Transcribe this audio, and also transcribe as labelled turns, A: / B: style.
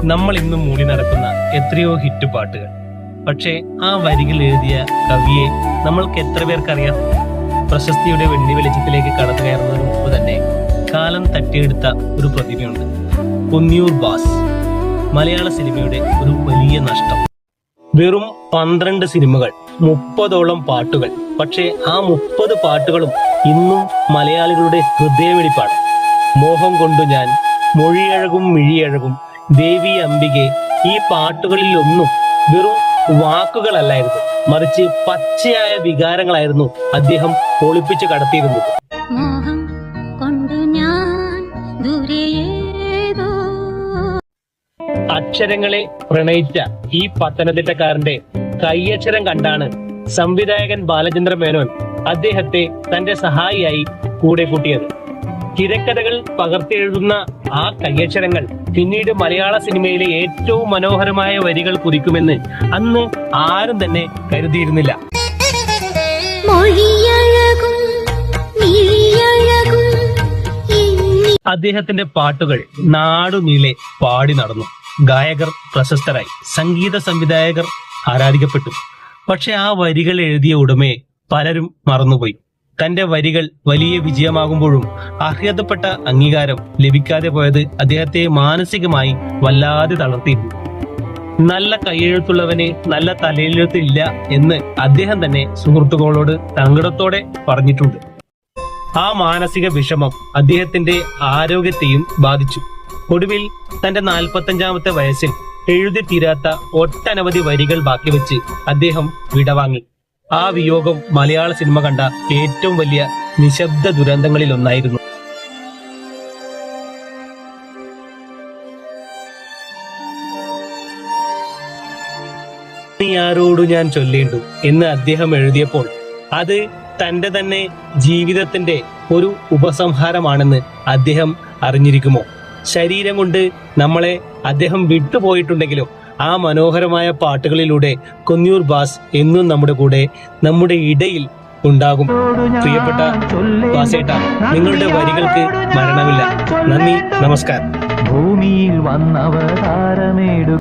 A: നമ്മൾ ഇന്നും മൂടി നടക്കുന്ന എത്രയോ ഹിറ്റ് പാട്ടുകൾ. പക്ഷേ ആ വരികൾ എഴുതിയ കവിയെ നമ്മൾക്ക് എത്ര പേർക്കറിയാം? പ്രശസ്തിയുടെ വെള്ളി വെളിച്ചത്തിലേക്ക് കടന്നു കയറുന്നതിന് മുമ്പ് തന്നെ കാലം തട്ടിയെടുത്ത ഒരു പ്രതിഭയുണ്ട്, പൊന്നിയൂർ ബാസ്. മലയാള സിനിമയുടെ ഒരു വലിയ നഷ്ടം. വെറും 12 സിനിമകൾ, 30ഓളം പാട്ടുകൾ. പക്ഷേ ആ 30 പാട്ടുകളും ഇന്നും മലയാളികളുടെ ഹൃദയമിടിപ്പാണ്. മോഹം കൊണ്ടു ഞാൻ, മൊഴിയഴകും മിഴിയഴകും, ദേവി അംബികെ, ഈ പാട്ടുകളിലൊന്നും വെറും വാക്കുകളല്ലായിരുന്നു, മറിച്ച് പച്ചയായ വികാരങ്ങളായിരുന്നു അദ്ദേഹം ഒളിപ്പിച്ച് കടത്തിയിരുന്നത്. അക്ഷരങ്ങളെ പ്രണയിച്ച ഈ പത്തനംതിട്ടക്കാരന്റെ കയ്യക്ഷരം കണ്ടാണ് സംവിധായകൻ ബാലചന്ദ്ര മേനോൻ അദ്ദേഹത്തെ തന്റെ സഹായിയായി കൂടെ കൂട്ടിയത്. തിരക്കഥകൾ പകർത്തിയെഴുതുന്ന ആ കയ്യക്ഷരങ്ങൾ പിന്നീട് മലയാള സിനിമയിലെ ഏറ്റവും മനോഹരമായ വരികൾ കുറിക്കുമെന്ന് അന്ന് ആരും തന്നെ കരുതിയിരുന്നില്ല. അദ്ദേഹത്തിന്റെ പാട്ടുകൾ നാടുനീളെ പാടി നടന്നു. ഗായകർ പ്രശസ്തരായി, സംഗീത സംവിധായകർ ആരാധിക്കപ്പെട്ടു. പക്ഷെ ആ വരികൾ എഴുതിയ ഉടമയെ പലരും മറന്നുപോയി. തന്റെ വരികൾ വലിയ വിജയമാകുമ്പോഴും അർഹതപ്പെട്ട അംഗീകാരം ലഭിക്കാതെ പോയത് അദ്ദേഹത്തെ മാനസികമായി വല്ലാതെ തളർത്തിയിരുന്നു. നല്ല കൈയെഴുത്തുള്ളവന് നല്ല തലയെഴുത്തില്ല എന്ന് അദ്ദേഹം തന്നെ സുഹൃത്തുക്കളോട് സങ്കടത്തോടെ പറഞ്ഞിട്ടുണ്ട്. ആ മാനസിക വിഷമം അദ്ദേഹത്തിന്റെ ആരോഗ്യത്തെയും ബാധിച്ചു. ഒടുവിൽ തന്റെ 45ാമത്തെ വയസ്സിൽ എഴുതി തീരാത്ത ഒട്ടനവധി വരികൾ ബാക്കി വെച്ച് അദ്ദേഹം വിടവാങ്ങി. ആ വിയോഗം മലയാള സിനിമ കണ്ട ഏറ്റവും വലിയ നിശബ്ദ ദുരന്തങ്ങളിൽ ഒന്നായിരുന്നു. നീ ആരോട് ഞാൻ ചൊല്ലേണ്ടു എന്ന് അദ്ദേഹം എഴുതിയപ്പോൾ അത് തന്റെ തന്നെ ജീവിതത്തിന്റെ ഒരു ഉപസംഹാരമാണെന്ന് അദ്ദേഹം അറിഞ്ഞിരിക്കുമോ? ശരീരം കൊണ്ട് നമ്മളെ അദ്ദേഹം വിട്ടുപോയിട്ടുണ്ടെങ്കിലും ആ മനോഹരമായ പാട്ടുകളിലൂടെ പൊന്നിയൂർ ബാസ് എന്നും നമ്മുടെ കൂടെ, നമ്മുടെ ഇടയിൽ ഉണ്ടാകും. പ്രിയപ്പെട്ട ബാസേട്ട, നിങ്ങളുടെ വരികൾക്ക് മരണമില്ല. നന്ദി, നമസ്കാരം.
B: ഭൂമിയിൽ വന്നവതാരമേടു